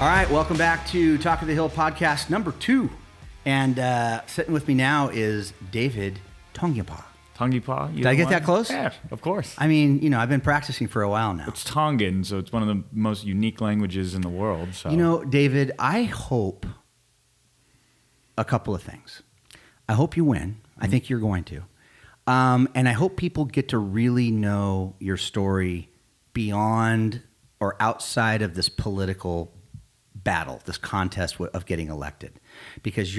All right, welcome back to Talk of the Hill podcast number 2. And sitting with me now is David Tangipa. Tangipa? Did I get that close? Yeah, of course. I mean, I've been practicing for a while now. It's Tongan, so it's one of the most unique languages in the world. So. David, I hope a couple of things. I hope you win. I think you're going to. And I hope people get to really know your story beyond or outside of this political battle, this contest of getting elected. Because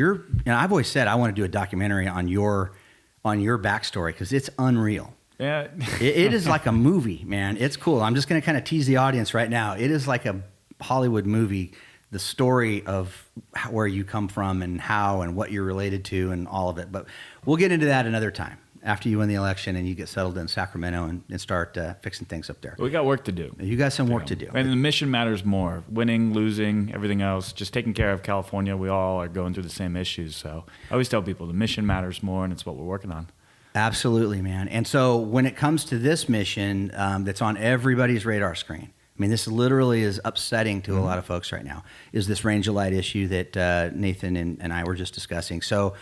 I've always said I want to do a documentary on your backstory because it's unreal. Yeah. it is like a movie, man. It's cool. I'm just going to kind of tease the audience right now. It is like a Hollywood movie, the story of where you come from and how and what you're related to and all of it. But we'll get into that another time after you win the election and you get settled in Sacramento and start fixing things up there. We got work to do. You got some work to do. And the mission matters more. Winning, losing, everything else, just taking care of California. We all are going through the same issues. So I always tell people the mission matters more, and it's what we're working on. Absolutely, man. And so when it comes to this mission that's on everybody's radar screen, I mean, this literally is upsetting to a lot of folks right now, is this range of light issue that Nathan and I were just discussing. So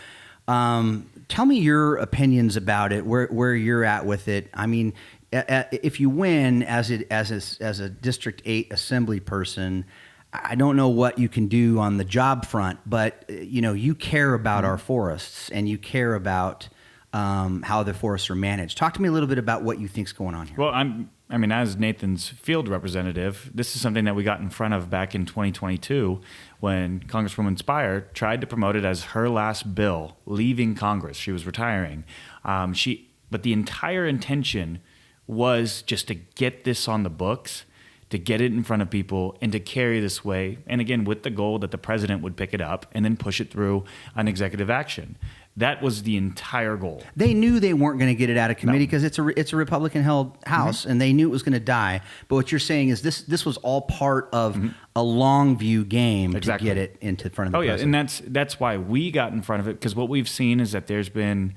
tell me your opinions about it, where you're at with it. I mean, if you win as a District 8 Assembly person, I don't know what you can do on the job front, but you care about our forests and you care about how the forests are managed. Talk to me a little bit about what you think's going on here. Well, as Nathan's field representative, this is something that we got in front of back in 2022 when Congresswoman Spire tried to promote it as her last bill leaving Congress. She was retiring. But the entire intention was just to get this on the books, to get it in front of people, and to carry this way. And again, with the goal that the president would pick it up and then push it through an executive action. That was the entire goal. They knew they weren't going to get it out of committee because it's a Republican-held House, and they knew it was going to die. But what you're saying is this was all part of a long view game to get it into front of the president. And that's why we got in front of it, because what we've seen is that there's been,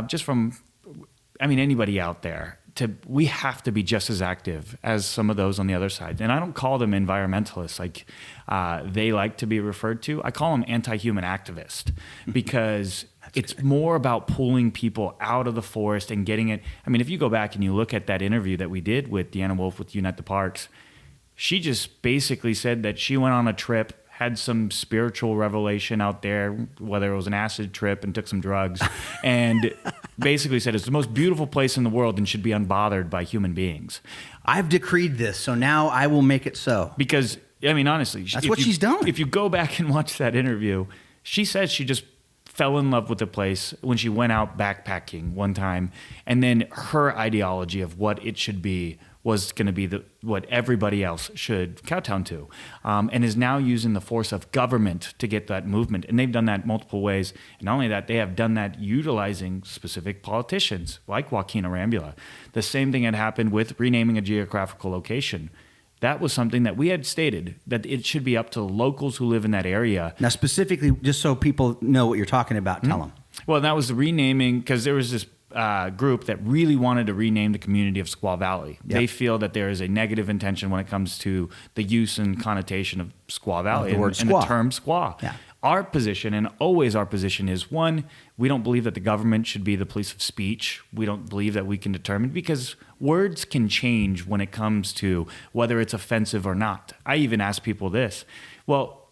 just from, anybody out there, we have to be just as active as some of those on the other side. And I don't call them environmentalists like they like to be referred to. I call them anti-human activists because it's more about pulling people out of the forest and getting it. If you go back and you look at that interview that we did with Deanna Wolf with Unite the Parks, she just basically said that she went on a trip, had some spiritual revelation out there, whether it was an acid trip and took some drugs, and basically said it's the most beautiful place in the world and should be unbothered by human beings. I've decreed this, so now I will make it so. Because, honestly, that's what she's done. If you go back and watch that interview, she says she just fell in love with the place when she went out backpacking one time, and then her ideology of what it should be was going to be what everybody else should kowtow to, and is now using the force of government to get that movement. And they've done that multiple ways. And not only that, they have done that utilizing specific politicians like Joaquin Arambula. The same thing had happened with renaming a geographical location. That was something that we had stated that it should be up to the locals who live in that area. Now, specifically, just so people know what you're talking about, tell them. Well, that was the renaming, because there was this group that really wanted to rename the community of Squaw Valley. Yep. They feel that there is a negative intention when it comes to the use and connotation of Squaw Valley and the term squaw. Yeah. Our position, and always our position, is one, we don't believe that the government should be the police of speech. We don't believe that we can determine, because words can change when it comes to whether it's offensive or not. I even ask people this. Well,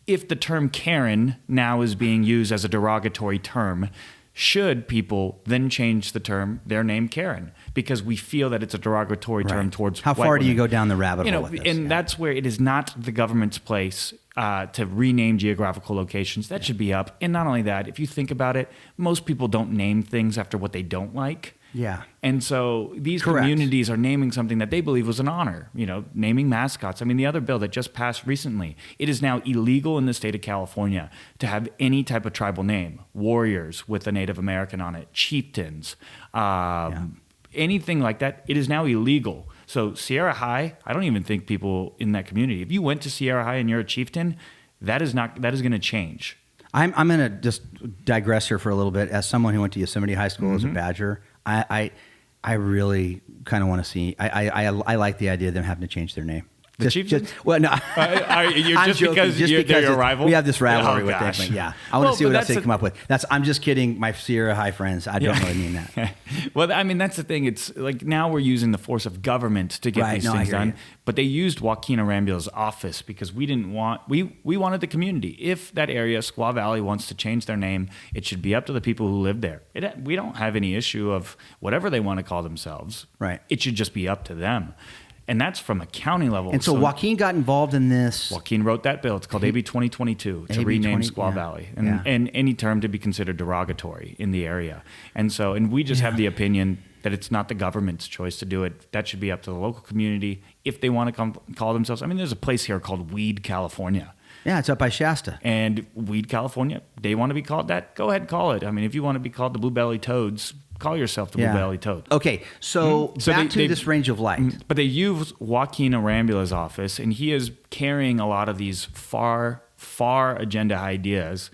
if the term Karen now is being used as a derogatory term, should people then change their name Karen, because we feel that it's a derogatory term towards How white far do you women. go down the rabbit hole with this? And that's where it is not the government's place to rename geographical locations. That should be up. And not only that, if you think about it, most people don't name things after what they don't like. Yeah. And so these communities are naming something that they believe was an honor, naming mascots. The other bill that just passed recently, it is now illegal in the state of California to have any type of tribal name, warriors with a Native American on it, chieftains, anything like that. It is now illegal. So Sierra High, I don't even think people in that community, if you went to Sierra High and you're a chieftain, that is going to change. I'm going to just digress here for a little bit. As someone who went to Yosemite High School as a Badger, I really kind of want to see. I like the idea of them having to change their name. The Chiefs? Well, no. You're I'm just joking, because they're your rival? We have this rivalry Oh, with them. gosh. But yeah, I want to see but what else that's they come up with. I'm just kidding. My Sierra High friends. I don't really mean that. Well, I mean, that's the thing. It's like now we're using the force of government to get these things done. But they used Joaquin Arambula's office because we didn't want, we wanted the community. If that area, Squaw Valley, wants to change their name, it should be up to the people who live there. We don't have any issue of whatever they want to call themselves. Right. It should just be up to them. And that's from a county level. And so Joaquin got involved in this. Joaquin wrote that bill. It's called AB 2022 to rename Squaw Valley. And any term to be considered derogatory in the area. And we just have the opinion that it's not the government's choice to do it. That should be up to the local community if they want to call themselves. I mean, there's a place here called Weed, California. Yeah, it's up by Shasta. And Weed, California, they want to be called that? Go ahead and call it. I mean, if you want to be called the Blue-Bellied Toads, call yourself the Blue-Bellied Toad. Okay, so back to this range of light. But they use Joaquin Arambula's office, and he is carrying a lot of these far agenda ideas.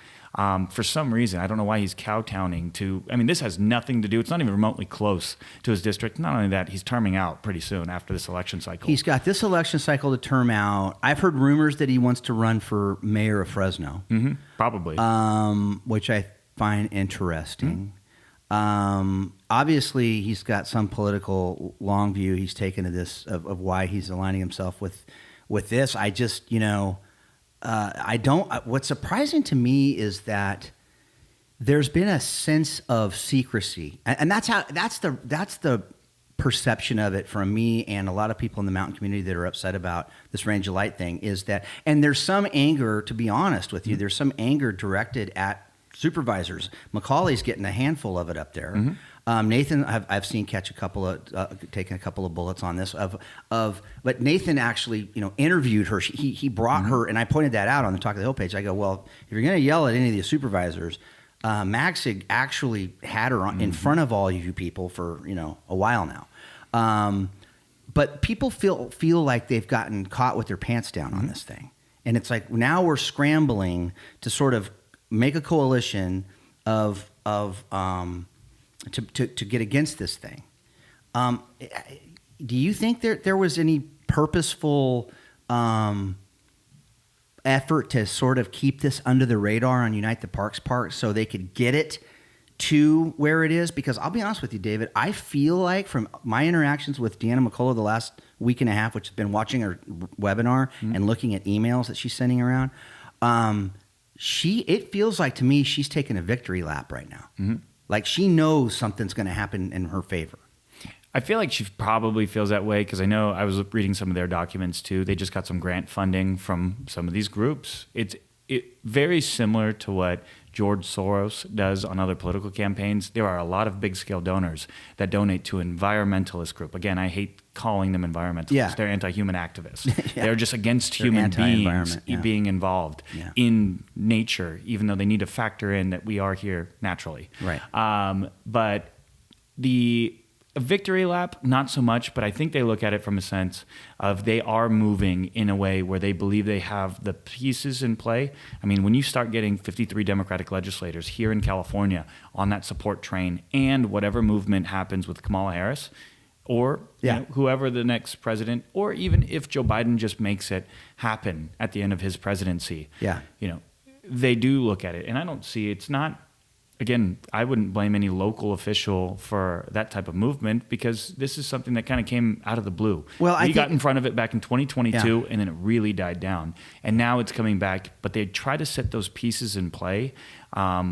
For some reason, I don't know why he's kowtowing to. I mean, this has nothing to do. It's not even remotely close to his district. Not only that, he's terming out pretty soon after this election cycle. He's got this election cycle to term out. I've heard rumors that he wants to run for mayor of Fresno. Mm-hmm. Probably. Which I find interesting. Obviously, he's got some political long view he's taken to this of why he's aligning himself with this. I just, I don't. What's surprising to me is that there's been a sense of secrecy, and that's the perception of it from me and a lot of people in the mountain community that are upset about this range of light thing. Is that, and there's some anger, to be honest with you, there's some anger directed at supervisors. Macaulay's getting a handful of it up there. Mm-hmm. Nathan, I've seen catch taking a couple of bullets on this. But Nathan actually, interviewed her. He brought her, and I pointed that out on the Talk of the Hill page. I go, well, if you're going to yell at any of the supervisors, Maxig actually had her in front of all you people for a while now. But people feel like they've gotten caught with their pants down on this thing, and it's like now we're scrambling to sort of make a coalition to get against this thing. Do you think there was any purposeful effort to sort of keep this under the radar on Unite the Parks part so they could get it to where it is? Because I'll be honest with you, David, I feel like from my interactions with Deanna McCullough the last week and a half, which has been watching her webinar and looking at emails that she's sending around, it feels like to me she's taking a victory lap right now. Mm-hmm. Like she knows something's going to happen in her favor. I feel like she probably feels that way because I know I was reading some of their documents too. They just got some grant funding from some of these groups. It's very similar to what George Soros does on other political campaigns. There are a lot of big-scale donors that donate to an environmentalist group. Again, I hate calling them environmentalists. Yeah. They're anti-human activists. Yeah. They're just against human beings being involved in nature, even though they need to factor in that we are here naturally. Right. But the victory lap, not so much, but I think they look at it from a sense of they are moving in a way where they believe they have the pieces in play. I mean, when you start getting 53 Democratic legislators here in California on that support train and whatever movement happens with Kamala Harris or whoever the next president, or even if Joe Biden just makes it happen at the end of his presidency, they do look at it. And I don't see, it's not, again, I wouldn't blame any local official for that type of movement because this is something that kind of came out of the blue. Well, we got in front of it back in 2022 and then it really died down. And now it's coming back, but they try to set those pieces in play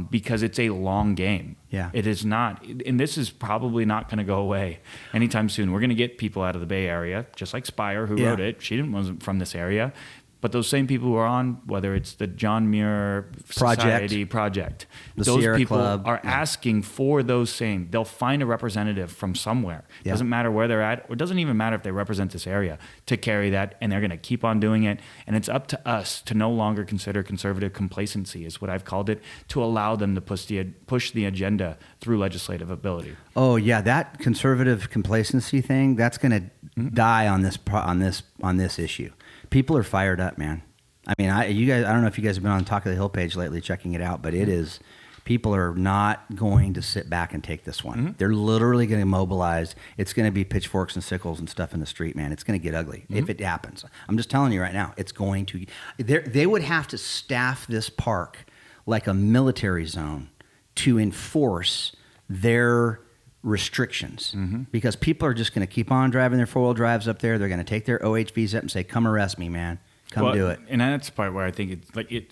because it's a long game. Yeah. It is not, and this is probably not going to go away anytime soon. We're going to get people out of the Bay Area, just like Spire, who wrote it. She wasn't from this area. But those same people who are on, whether it's the John Muir Society Project, the those Sierra people Club, are asking for those same. They'll find a representative from somewhere. It doesn't matter where they're at, or it doesn't even matter if they represent this area, to carry that, and they're going to keep on doing it. And it's up to us to no longer consider conservative complacency, is what I've called it, to allow them to push the agenda through legislative ability. Oh yeah, that conservative complacency thing, that's going to die on this issue. People are fired up, man. I mean, I don't know if you guys have been on Talk of the Hill page lately checking it out, but it is, People are not going to sit back and take this one. They're literally going to mobilize. It's going to be pitchforks and sickles and stuff in the street, man. It's going to get ugly if it happens. I'm just telling you right now, it's going to. They would have to staff this park like a military zone to enforce their restrictions, because people are just going to keep on driving their four-wheel drives up there. They're going to take their OHVs up and say, "Come arrest me, man. Come do it." And that's the part where I think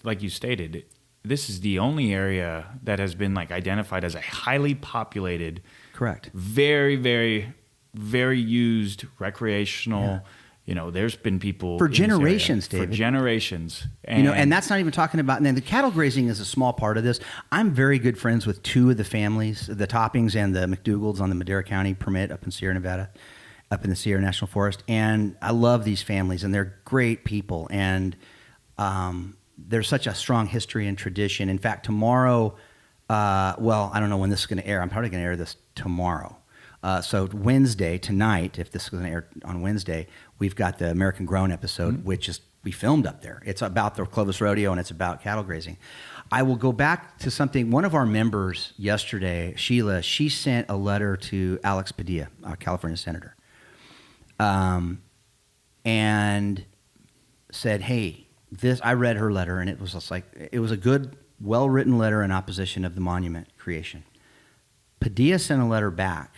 like you stated, this is the only area that has been like identified as a highly populated, correct, very, very, very used recreational. Yeah. You know, there's been people for in this generations, area, David. for generations. And that's not even talking about. And then the cattle grazing is a small part of this. I'm very good friends with two of the families, the Toppings and the McDougalds on the Madera County permit up in Sierra Nevada, up in the Sierra National Forest. And I love these families, and they're great people. And there's such a strong history and tradition. In fact, tomorrow, I don't know when this is going to air. I'm probably going to air this tomorrow. So Wednesday, tonight, if this is going to air on Wednesday, we've got the American Grown episode, which is we filmed up there. It's about the Clovis Rodeo, and it's about cattle grazing. I will go back to something. One of our members yesterday, Sheila, she sent a letter to Alex Padilla, a California senator, and said, hey, I read her letter, and it was just like, it was a good, well-written letter in opposition of the monument creation. Padilla sent a letter back,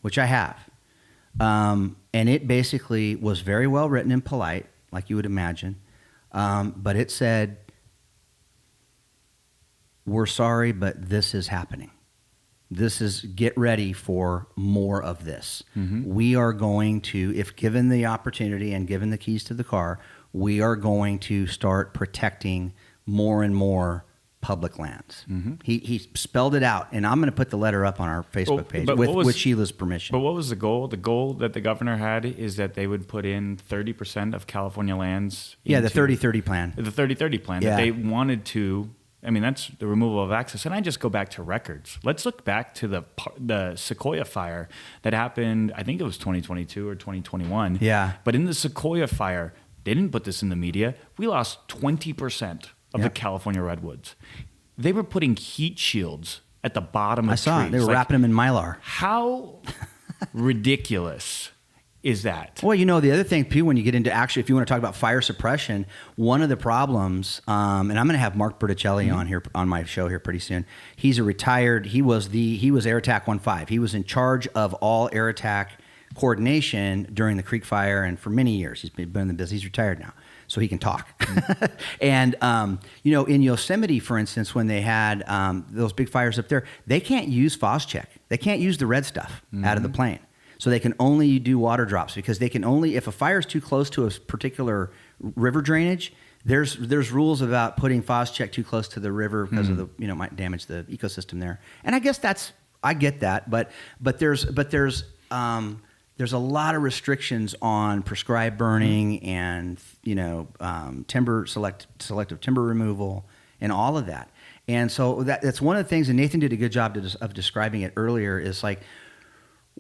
which I have, and it basically was very well written and polite, like you would imagine, but it said, we're sorry, but this is happening. Get ready for more of this. We are going to, if given the opportunity and given the keys to the car, we are going to start protecting more and more public lands. He spelled it out, and I'm going to put the letter up on our Facebook page with Sheila's permission. But what was the goal? The goal that the governor had is that they would put in 30% of California lands. Yeah, the 30-30 plan. The 30-30 plan. Yeah. That they wanted to, I mean, that's the removal of access. And I just go back to records. Let's look back to the Sequoia fire that happened, I think it was 2022 or 2021. Yeah. But in the Sequoia fire, they didn't put this in the media. We lost 20% of the California redwoods. They were putting heat shields at the bottom of trees. I saw it. They were wrapping them in Mylar. How ridiculous is that? Well, the other thing, too, when you get into actually, if you want to talk about fire suppression, one of the problems, and I'm going to have Mark Berticelli on here on my show here pretty soon. He's a retired. He was Air Attack 1-5. He was in charge of all air attack coordination during the Creek Fire, and for many years he's been in the business. He's retired now, so he can talk. And in Yosemite, for instance, when they had those big fires up there, they can't use Phos-Chek. They can't use the red stuff out of the plane. So they can only do water drops, because they can only, if a fire is too close to a particular river drainage, there's rules about putting Phos-Chek too close to the river because of the it might damage the ecosystem there. And I guess I get that, but there's a lot of restrictions on prescribed burning and selective timber removal and all of that. And so that's one of the things, and Nathan did a good job of describing it earlier, is like,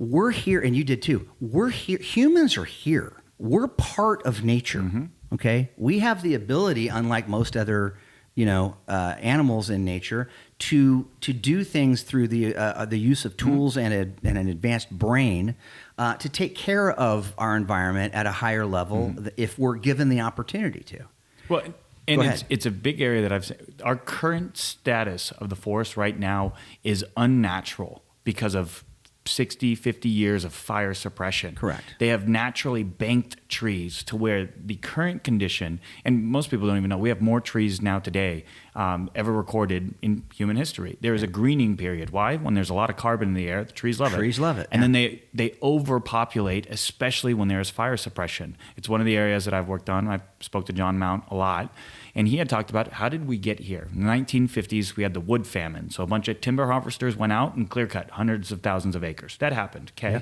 we're here, and you did too. We're here. Humans are here. We're part of nature. Okay, we have the ability, unlike most other animals in nature, to do things through the use of tools and an advanced brain to take care of our environment at a higher level if we're given the opportunity to. Well, and it's a big area that I've seen. Our current status of the forest right now is unnatural because of 60, 50 years of fire suppression. Correct. They have naturally banked trees to where the current condition, and most people don't even know, we have more trees now today ever recorded in human history. There is a greening period. Why? When there's a lot of carbon in the air, the trees love it. Trees love it. And then they overpopulate, especially when there is fire suppression. It's one of the areas that I've worked on. I spoke to John Mount a lot. And he had talked about, how did we get here? In the 1950s, we had the wood famine. So a bunch of timber harvesters went out and clear-cut hundreds of thousands of acres. That happened, okay? Yeah.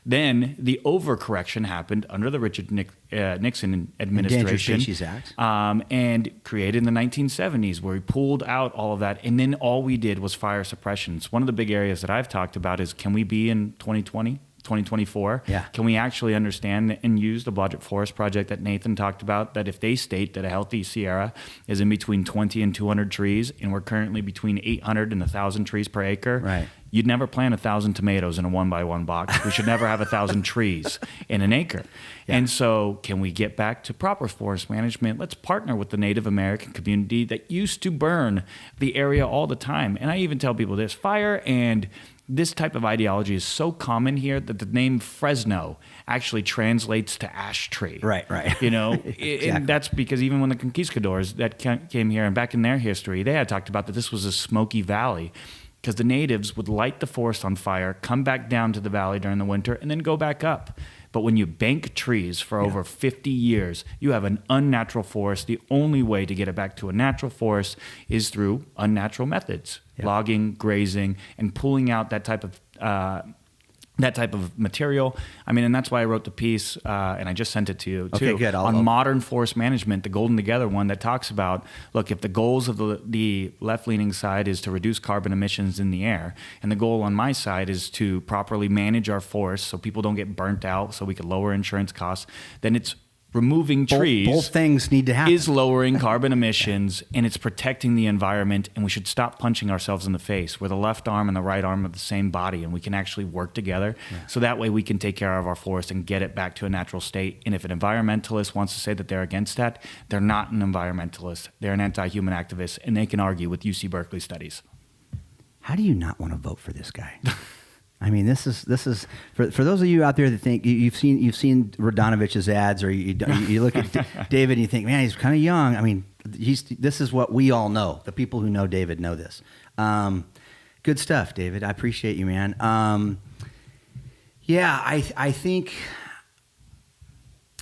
Then the overcorrection happened under the Richard Nixon administration. Endangered Species Act. And created in the 1970s, where we pulled out all of that. And then all we did was fire suppression. It's one of the big areas that I've talked about is, can we be in 2020 2024. Yeah. Can we actually understand and use the Budget Forest Project that Nathan talked about, that if they state that a healthy Sierra is in between 20 and 200 trees, and we're currently between 800 and 1,000 trees per acre, Right. you'd never plant 1,000 tomatoes in a 1x1 box. We should never have 1,000 trees in an acre. Yeah. And so can we get back to proper forest management? Let's partner with the Native American community that used to burn the area all the time. And I even tell people this, fire and this type of ideology is so common here that the name Fresno actually translates to ash tree. Right. You know, Exactly. and that's because even when the conquistadors that came here and back in their history, they had talked about that this was a smoky valley, because the natives would light the forest on fire, come back down to the valley during the winter, and then go back up. But when you bank trees for over 50 years, you have an unnatural forest. The only way to get it back to a natural forest is through unnatural methods, logging, grazing, and pulling out that type of material. I mean, and that's why I wrote the piece, and I just sent it to you too, Okay, good. on modern forest management, the Golden Together one that talks about, look, if the goals of the left-leaning side is to reduce carbon emissions in the air, and the goal on my side is to properly manage our forests so people don't get burnt out, so we can lower insurance costs, then it's removing trees. Both things need to happen. Is lowering carbon emissions, and it's protecting the environment, and we should stop punching ourselves in the face. We're the left arm and the right arm of the same body, and we can actually work together. So that way we can take care of our forest and get it back to a natural state. And if an environmentalist wants to say that they're against that, they're not an environmentalist. They're an anti-human activist, and they can argue with UC Berkeley studies. How do you not want to vote for this guy? I mean, this is for those of you out there that think you've seen Radanovich's ads, or you look at David and you think, man, he's kind of young. I mean, this is what we all know. The people who know David know this. Good stuff, David. I appreciate you, man. I think.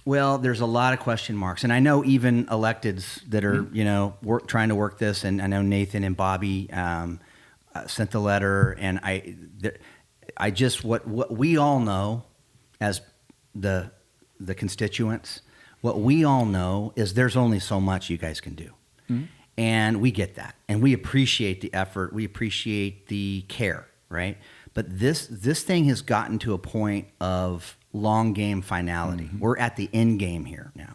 Well, there's a lot of question marks, and I know even electeds that are trying to work this, and I know Nathan and Bobby sent the letter, and I just what we all know as the constituents, what we all know is there's only so much you guys can do. Mm-hmm. And we get that. And we appreciate the effort, we appreciate the care, right? But this thing has gotten to a point of long game finality. Mm-hmm. We're at the end game here now.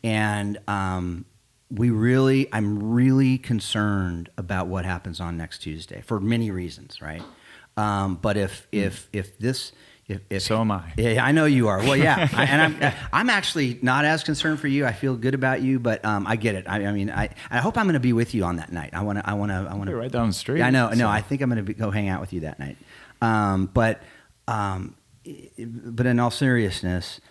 And I'm really concerned about what happens on next Tuesday for many reasons, right? But if so am I. Yeah, I know you are. Well, yeah, I'm actually not as concerned for you. I feel good about you, but I get it. I mean, I hope I'm going to be with you on that night. I want to. You're right down the street. Yeah, I know. No, I think I'm going to go hang out with you that night. But in all seriousness,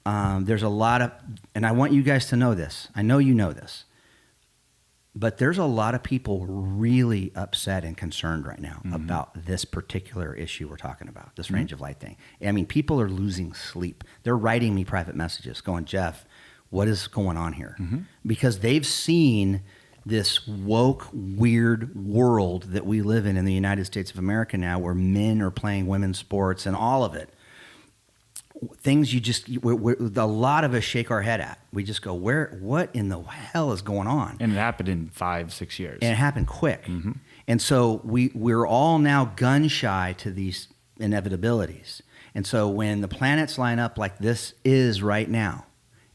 there's a lot of, and I want you guys to know this. I know you know this. But there's a lot of people really upset and concerned right now about this particular issue we're talking about, this range of light thing. I mean, people are losing sleep. They're writing me private messages going, Jeff, what is going on here? Mm-hmm. Because they've seen this woke, weird world that we live in the United States of America now, where men are playing women's sports and all of it. Things a lot of us shake our head at. We just go, what in the hell is going on? And it happened in 5-6 years. And it happened quick. Mm-hmm. And so we're all now gun shy to these inevitabilities. And so when the planets line up like this is right now,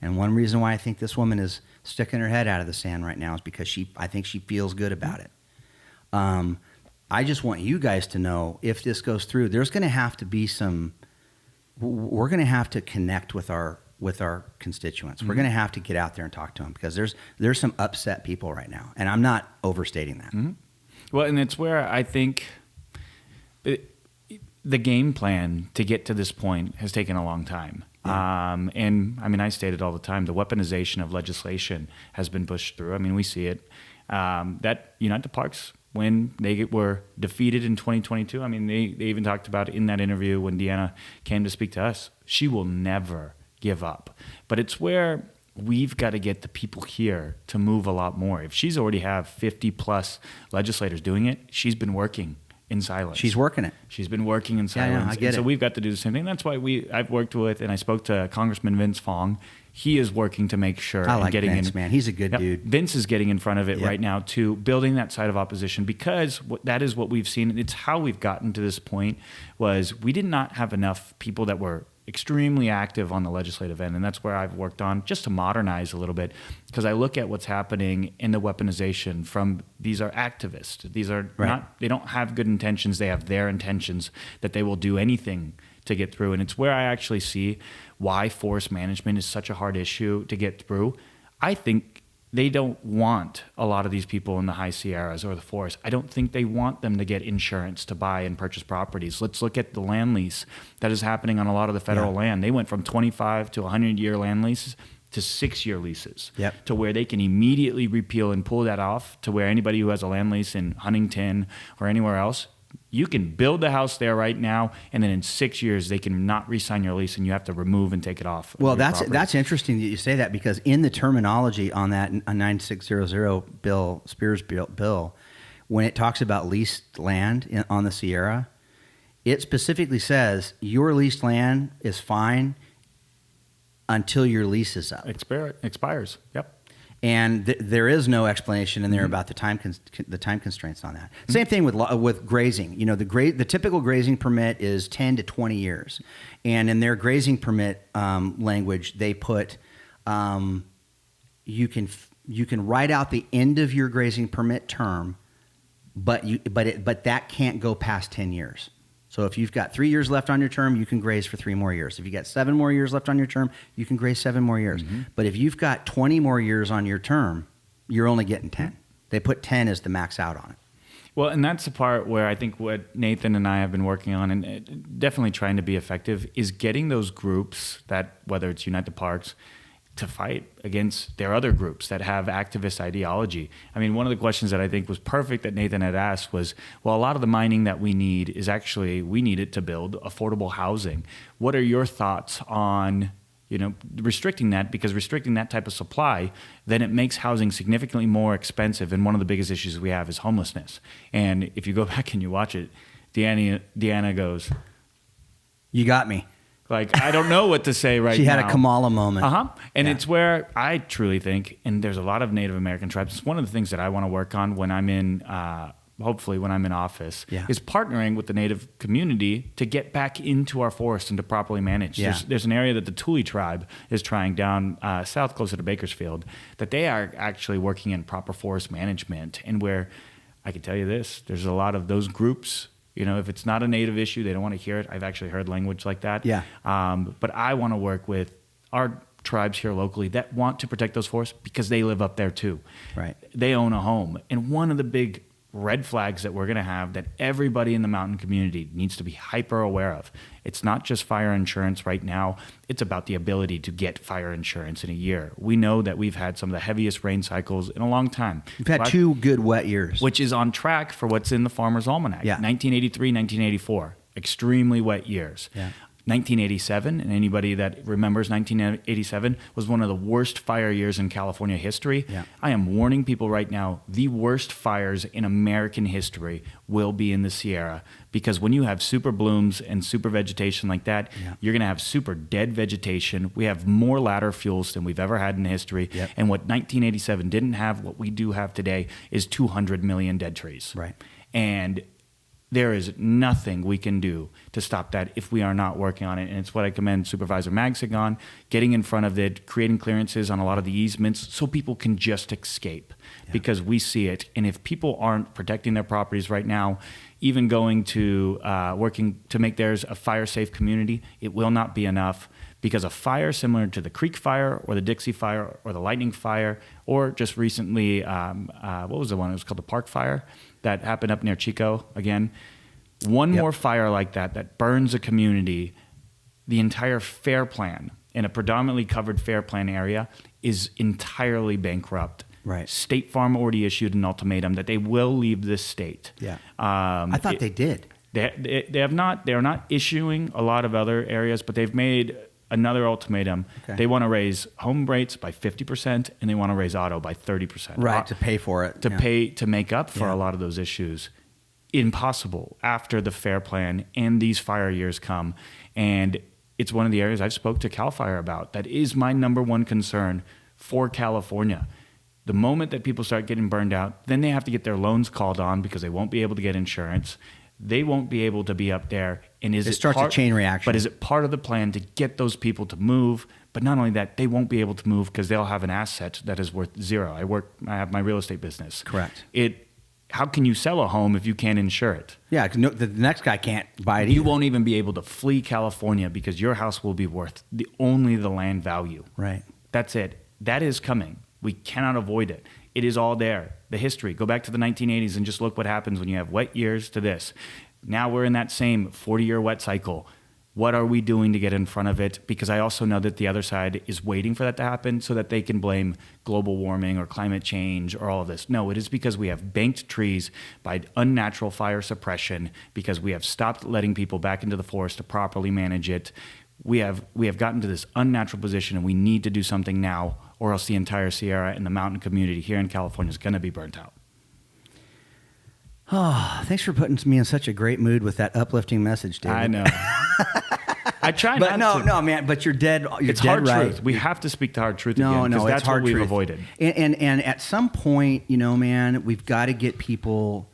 and one reason why I think this woman is sticking her head out of the sand right now is because I think she feels good about it. I just want you guys to know, if this goes through, there's going to have to be we're going to have to connect with our constituents. Mm-hmm. We're going to have to get out there and talk to them, because there's some upset people right now, and I'm not overstating that. Mm-hmm. Well, and it's where I think the game plan to get to this point has taken a long time. Yeah. And I mean, I state it all the time, the weaponization of legislation has been pushed through. I mean, we see it. That Unite the Parks, when they were defeated in 2022, I mean, they even talked about it in that interview when Deanna came to speak to us. She will never give up. But it's where we've got to get the people here to move a lot more. If she's already have 50 plus legislators doing it, she's been working in silence. She's working it. She's been working in Yeah, silence. I get So it. we've got to do the same thing. That's why I've worked with, and I spoke to Congressman Vince Fong. He is working to make sure. I and like getting Vince, man. He's a good Yep. dude. Vince is getting in front of it Yep. right now too, building that side of opposition, because that is what we've seen. It's how we've gotten to this point. Was we did not have enough people that were extremely active on the legislative end, and that's where I've worked on just to modernize a little bit, because I look at what's happening in the weaponization from these are activists. These are not, they don't have good intentions. They have their intentions that they will do anything to get through. And it's where I actually see why forest management is such a hard issue to get through. I think they don't want a lot of these people in the high Sierras or the forest. I don't think they want them to get insurance to buy and purchase properties. Let's look at the land lease that is happening on a lot of the federal land. They went from 25 to 100-year land leases to 6-year leases, to where they can immediately repeal and pull that off, to where anybody who has a land lease in Huntington or anywhere else, you can build the house there right now, and then in 6 years they can not re-sign your lease, and you have to remove and take it off. Well, that's interesting that you say that, because in the terminology on that 9600 bill, Spears bill, when it talks about leased land on the Sierra, it specifically says your leased land is fine until your lease is up. Expires. Yep. And there is no explanation in there about the time constraints on that. Same thing with grazing. You know, the typical grazing permit is 10 to 20 years, and in their grazing permit language, they put you can write out the end of your grazing permit term, but that can't go past 10 years. So if you've got 3 years left on your term, you can graze for 3 more years. If you got 7 more years left on your term, you can graze 7 more years. But if you've got 20 more years on your term, you're only getting 10. They put 10 as the max out on it. Well, and that's the part where I think what Nathan and I have been working on, and definitely trying to be effective, is getting those groups that, whether it's Unite the Parks, to fight against their other groups that have activist ideology. I mean, one of the questions that I think was perfect that Nathan had asked was, well, a lot of the mining that we need is actually, we need it to build affordable housing. What are your thoughts on, restricting that? Because restricting that type of supply, then it makes housing significantly more expensive. And one of the biggest issues we have is homelessness. And if you go back and you watch it, Deanna goes, "You got me." Like, I don't know what to say right now. She had a Kamala moment. And it's where I truly think, and there's a lot of Native American tribes, it's one of the things that I want to work on when I'm in, hopefully when I'm in office, is partnering with the Native community to get back into our forest and to properly manage. There's an area that the Thule tribe is trying down south closer to Bakersfield, that they are actually working in proper forest management, and where I can tell you this, there's a lot of those groups. If it's not a Native issue, they don't want to hear it. I've actually heard language like that. But I want to work with our tribes here locally that want to protect those forests, because they live up there too. Right. They own a home. And one of the big red flags that we're going to have, that everybody in the mountain community needs to be hyper aware of, it's not just fire insurance right now. It's about the ability to get fire insurance in a year. We know that we've had some of the heaviest rain cycles in a long time. We've had 2 good wet years, which is on track for what's in the Farmer's Almanac. 1983, 1984, extremely wet years. 1987, and anybody that remembers 1987, was one of the worst fire years in California history. I am warning people right now, the worst fires in American history will be in the Sierra, because when you have super blooms and super vegetation like that, you're going to have super dead vegetation. We have more ladder fuels than we've ever had in history. And what 1987 didn't have, what we do have today, is 200 million dead trees. And there is nothing we can do to stop that if we are not working on it. And it's what I commend Supervisor Magsig on, getting in front of it, creating clearances on a lot of the easements so people can just escape, because we see it. And if people aren't protecting their properties right now, even going to working to make theirs a fire-safe community, it will not be enough, because a fire similar to the Creek Fire or the Dixie Fire or the Lightning Fire, or just recently, what was the one? It was called the Park Fire that happened up near Chico again. One more fire like that burns a community, the entire fair plan in a predominantly covered fair plan area is entirely bankrupt. State Farm already issued an ultimatum that they will leave this state. I thought they did. They have not. They are not issuing a lot of other areas, but they've made another ultimatum. They want to raise home rates by 50%, and they want to raise auto by 30%. To pay for it. To make up for a lot of those issues. impossible after the FAIR plan and these fire years come. And it's one of the areas I've spoke to CAL FIRE about. That is my number one concern for California. The moment that people start getting burned out, then they have to get their loans called on because they won't be able to get insurance. They won't be able to be up there. And it starts a chain reaction. But is it part of the plan to get those people to move? But not only that, they won't be able to move because they'll have an asset that is worth zero. I have my real estate business. Correct. How can you sell a home if you can't insure it? Yeah, 'cause the next guy can't buy it either. You won't even be able to flee California because your house will be worth only the land value. Right. That's it. That is coming. We cannot avoid it. It is all there. The history. Go back to the 1980s and just look what happens when you have wet years to this. Now we're in that same 40-year wet cycle. What are we doing to get in front of it? Because I also know that the other side is waiting for that to happen so that they can blame global warming or climate change or all of this. No, it is because we have banked trees by unnatural fire suppression, because we have stopped letting people back into the forest to properly manage it. We have gotten to this unnatural position, and we need to do something now, or else the entire Sierra and the mountain community here in California is going to be burnt out. Oh, thanks for putting me in such a great mood with that uplifting message, David. I know. I try but not to. No, man. But you're dead. It's dead hard right. truth. We have to speak the hard truth again. No, That's it's hard what we've truth. avoided. And at some point, man, we've got to get people.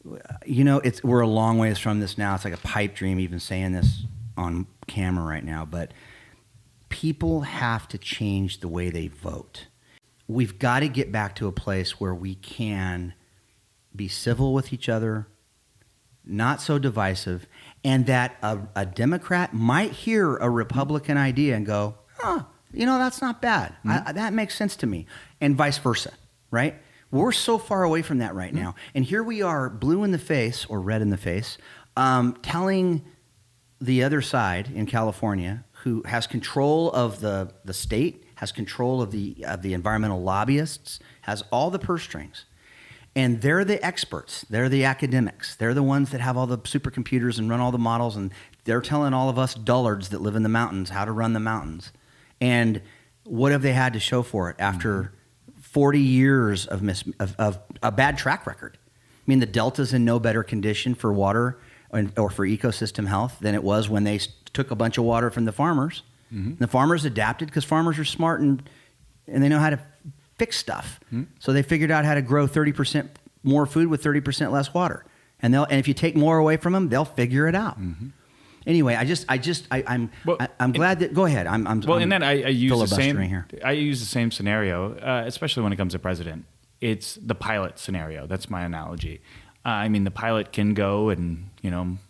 We're a long ways from this now. It's like a pipe dream, even saying this on camera right now. But people have to change the way they vote. We've got to get back to a place where we can be civil with each other, not so divisive, and that a Democrat might hear a Republican idea and go, that's not bad. Mm-hmm. That makes sense to me, and vice versa, right? We're so far away from that right now. And here we are, blue in the face or red in the face, telling the other side in California, who has control of the state, has control of the environmental lobbyists, has all the purse strings. And they're the experts. They're the academics. They're the ones that have all the supercomputers and run all the models. And they're telling all of us dullards that live in the mountains how to run the mountains. And what have they had to show for it after 40 years of a bad track record? I mean, the Delta's in no better condition for water or for ecosystem health than it was when they took a bunch of water from the farmers. Mm-hmm. The farmers adapted because farmers are smart and they know how to fix stuff. Mm-hmm. So they figured out how to grow 30% more food with 30% less water. And if you take more away from them, they'll figure it out. Mm-hmm. Anyway, I'm glad that. Go ahead. I use the same. Here. I use the same scenario, especially when it comes to president. It's the pilot scenario. That's my analogy. The pilot can go and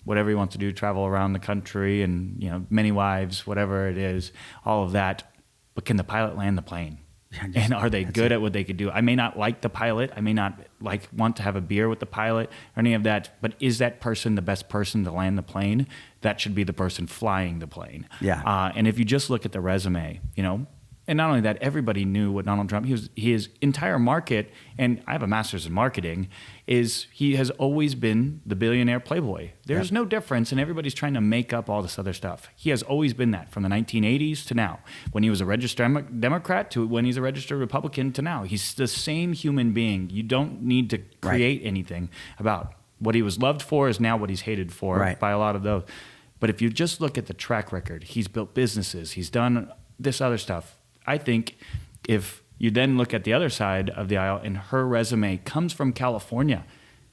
whatever he wants to do, travel around the country and many wives, whatever it is, all of that. But can the pilot land the plane? And are they good at what they could do? I may not like the pilot. I may not want to have a beer with the pilot or any of that. But is that person the best person to land the plane? That should be the person flying the plane. Yeah. And if you just look at the resume, and not only that, everybody knew what Donald Trump, his entire market, and I have a master's in marketing, is he has always been the billionaire playboy. There's no difference, and everybody's trying to make up all this other stuff. He has always been that from the 1980s to now. When he was a registered Democrat to when he's a registered Republican to now. He's the same human being. You don't need to create anything about what he was loved for is now what he's hated for by a lot of those. But if you just look at the track record, he's built businesses, he's done this other stuff. I think if you then look at the other side of the aisle and her resume comes from California,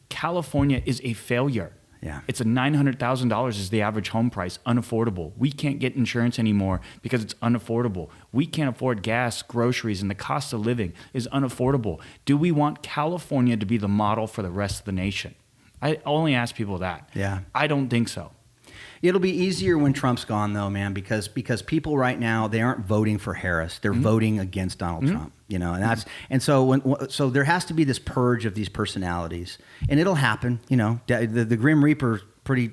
California is a failure. Yeah. It's a $900,000 is the average home price, unaffordable. We can't get insurance anymore because it's unaffordable. We can't afford gas, groceries, and the cost of living is unaffordable. Do we want California to be the model for the rest of the nation? I only ask people that. Yeah. I don't think so. It'll be easier when Trump's gone, though, man, because people right now, they aren't voting for Harris; they're voting against Donald Trump. So there has to be this purge of these personalities, and it'll happen. The Grim Reaper, pretty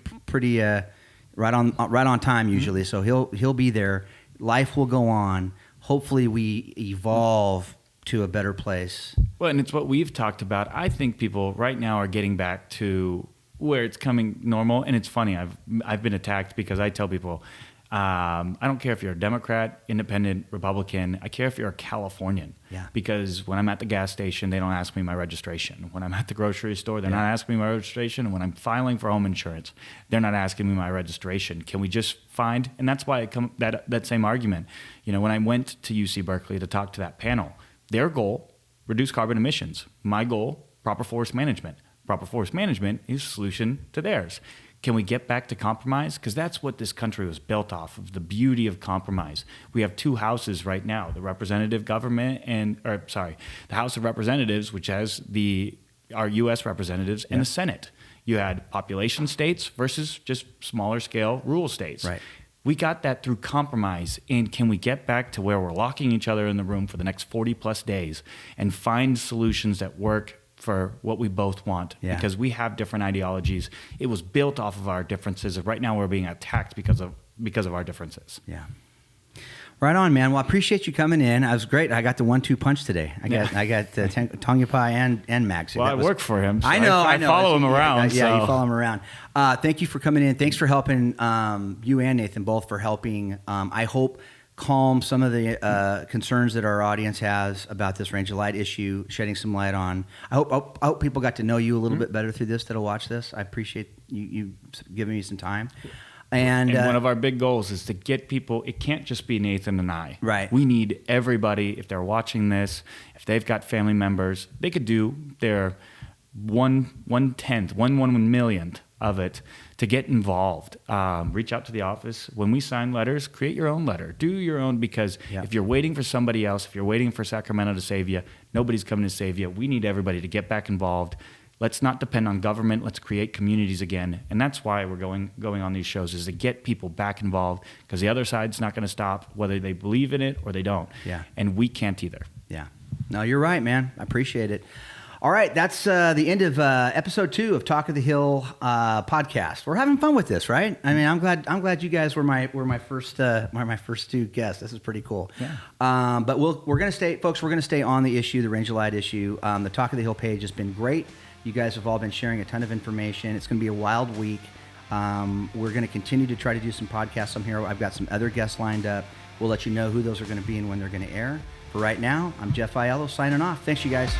right on time usually. So he'll be there. Life will go on. Hopefully, we evolve to a better place. Well, and it's what we've talked about. I think people right now are getting back to where it's coming normal. And it's funny, I've been attacked because I tell people I don't care if you're a Democrat, Independent, Republican. I care if you're a Californian. Yeah. Because when I'm at the gas station, they don't ask me my registration. When I'm at the grocery store, they're not asking me my registration. And when I'm filing for home insurance, they're not asking me my registration. Can we just find? And that's why that same argument. When I went to UC Berkeley to talk to that panel, their goal, reduce carbon emissions. My goal, proper forest management. Proper forest management is a solution to theirs. Can we get back to compromise? Because that's what this country was built off of, the beauty of compromise. We have two houses right now, the representative government the House of Representatives, which has our U.S. representatives, and the Senate. You had population states versus just smaller scale rural states. Right. We got that through compromise. And can we get back to where we're locking each other in the room for the next 40 plus days and find solutions that work for what we both want? Yeah. Because we have different ideologies. It was built off of our differences. Right now we're being attacked because of our differences. Yeah. Right on, man. Well, I appreciate you coming in. I was great. I got the 1-2 punch today. I got Tangipa and Max. Well, I work for him. So I know. I follow him around. Yeah, so. you follow him around. Thank you for coming in. Thanks for helping you and Nathan both for helping. I hope calm some of the concerns that our audience has about this range of light issue, shedding some light on. I hope people got to know you a little bit better through this that'll watch this. I appreciate you giving me some time. And one of our big goals is to get people, it can't just be Nathan and I. Right. We need everybody, if they're watching this, if they've got family members, they could do their 1/millionth of it to get involved. Reach out to the office. When we sign letters, create your own letter. Do your own, because if you're waiting for somebody else, if you're waiting for Sacramento to save you, nobody's coming to save you. We need everybody to get back involved. Let's not depend on government. Let's create communities again. And that's why we're going on these shows, is to get people back involved, because the other side's not going to stop, whether they believe in it or they don't. Yeah. And we can't either. Yeah. No, you're right, man. I appreciate it. All right, that's the end of episode 2 of Talk of the Hill podcast. We're having fun with this, right? I mean, I'm glad you guys were my first 2 guests. This is pretty cool. Yeah. But we're gonna stay, folks. We're gonna stay on the issue, the range of light issue. The Talk of the Hill page has been great. You guys have all been sharing a ton of information. It's gonna be a wild week. We're gonna continue to try to do some podcasts on here. I've got some other guests lined up. We'll let you know who those are gonna be and when they're gonna air. For right now, I'm Jeff Aiello signing off. Thanks, you guys.